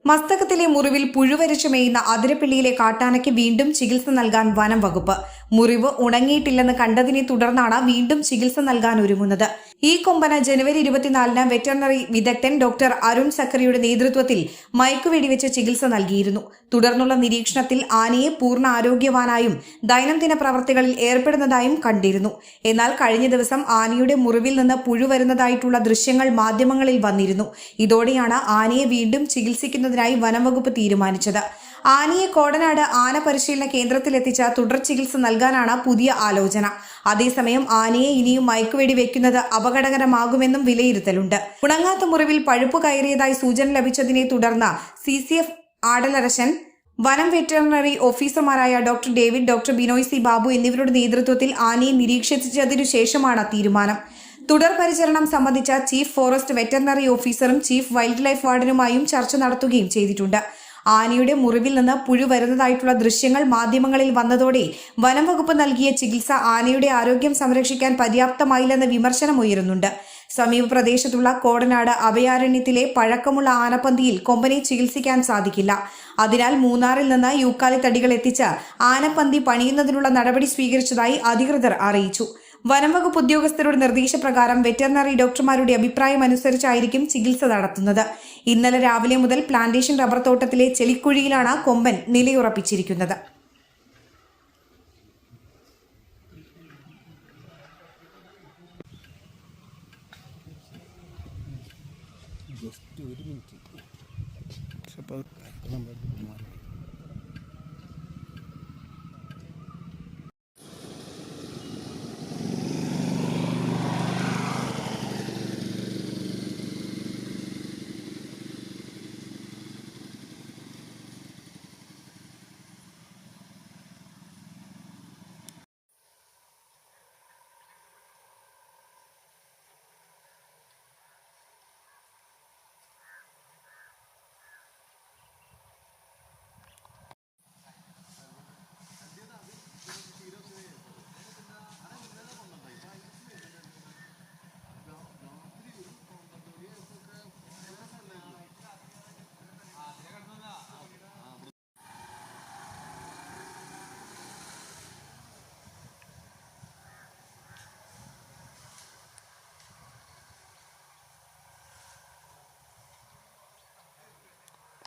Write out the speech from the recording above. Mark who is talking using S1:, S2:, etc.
S1: മസ്തകത്തിലെ മുറിവിൽ പുഴുവരിച്ചു മേയുന്ന അതിരപ്പള്ളിയിലെ കാട്ടാനയ്ക്ക് വീണ്ടും ചികിത്സ നൽകാൻ വനം വകുപ്പ്. മുറിവ് ഉണങ്ങിയിട്ടില്ലെന്ന് കണ്ടതിനെ തുടർന്നാണ് വീണ്ടും ചികിത്സ നൽകാൻ ഒരുങ്ങുന്നത്. ഈ കൊമ്പന് ജനുവരി 24-ന് വെറ്ററിനറി വിദഗ്ധൻ ഡോക്ടർ അരുൺ സക്കറിയുടെ നേതൃത്വത്തിൽ മയക്കുവെടിവെച്ച് ചികിത്സ നൽകിയിരുന്നു. തുടർന്നുള്ള നിരീക്ഷണത്തിൽ ആനയെ പൂർണ്ണ ആരോഗ്യവാനായും ദൈനംദിന പ്രവർത്തികളിൽ ഏർപ്പെടുന്നതായും കണ്ടിരുന്നു. എന്നാൽ കഴിഞ്ഞ ദിവസം ആനയുടെ മുറിവിൽ നിന്ന് പുഴു വരുന്നതായിട്ടുള്ള ദൃശ്യങ്ങൾ മാധ്യമങ്ങളിൽ വന്നിരുന്നു. ഇതോടെയാണ് ആനയെ വീണ്ടും ചികിത്സിക്കുന്നതിനായി വനംവകുപ്പ് തീരുമാനിച്ചത്. ആനയെ കോടനാട് ആന പരിശീലന കേന്ദ്രത്തിലെത്തിച്ച തുടർ ചികിത്സ നൽകാനാണ് പുതിയ ആലോചന. അതേസമയം ആനയെ ഇനിയും മയക്കുവെടി വെക്കുന്നത് അപകടകരമാകുമെന്നും വിലയിരുത്തലുണ്ട്. ഉണങ്ങാത്ത മുറിവിൽ പഴുപ്പ് കയറിയതായി സൂചന ലഭിച്ചതിനെ തുടർന്ന് CCF ആടലരശൻ, വനം വെറ്ററിനറി ഓഫീസർമാരായ doctor David, doctor Binoy C Babu എന്നിവരുടെ നേതൃത്വത്തിൽ ആനയെ നിരീക്ഷിച്ചതിനു ശേഷമാണ് തീരുമാനം. തുടർ പരിചരണം സംബന്ധിച്ച ചീഫ് ഫോറസ്റ്റ് വെറ്ററിനറി ഓഫീസറും ചീഫ് വൈൽഡ് ലൈഫ് വാർഡനുമായും ചർച്ച നടത്തുകയും ചെയ്തിട്ടുണ്ട്. ആനയുടെ മുറിവിൽ നിന്ന് പുഴു വരുന്നതായിട്ടുള്ള ദൃശ്യങ്ങൾ മാധ്യമങ്ങളിൽ വന്നതോടെ വനം വകുപ്പ് നൽകിയ ചികിത്സ ആനയുടെ ആരോഗ്യം സംരക്ഷിക്കാൻ പര്യാപ്തമായില്ലെന്ന വിമർശനം ഉയരുന്നുണ്ട്. സമീപ പ്രദേശത്തുള്ള കോടനാട് അഭയാരണ്യത്തിലെ പഴക്കമുള്ള ആനപ്പന്തിയിൽ കൊമ്പനെ ചികിത്സിക്കാൻ സാധിക്കില്ല. അതിനാൽ മൂന്നാറിൽ നിന്ന് യൂക്കാലിത്തടികൾ എത്തിച്ച് ആനപ്പന്തി പണിയുന്നതിനുള്ള നടപടി സ്വീകരിച്ചതായി അധികൃതർ അറിയിച്ചു. വനംവകുപ്പ് ഉദ്യോഗസ്ഥരുടെ നിർദ്ദേശപ്രകാരം വെറ്ററിനറി ഡോക്ടർമാരുടെ അഭിപ്രായം അനുസരിച്ചായിരിക്കും ചികിത്സ നടത്തുന്നത്. ഇന്നലെ രാവിലെ മുതൽ പ്ലാന്റേഷൻ റബ്ബർ തോട്ടത്തിലെ ചെളിക്കുഴിയിലാണ് കൊമ്പൻ നിലയുറപ്പിച്ചിരിക്കുന്നത്.
S2: ജസ്റ്റ് ഒരു മിനിറ്റ്.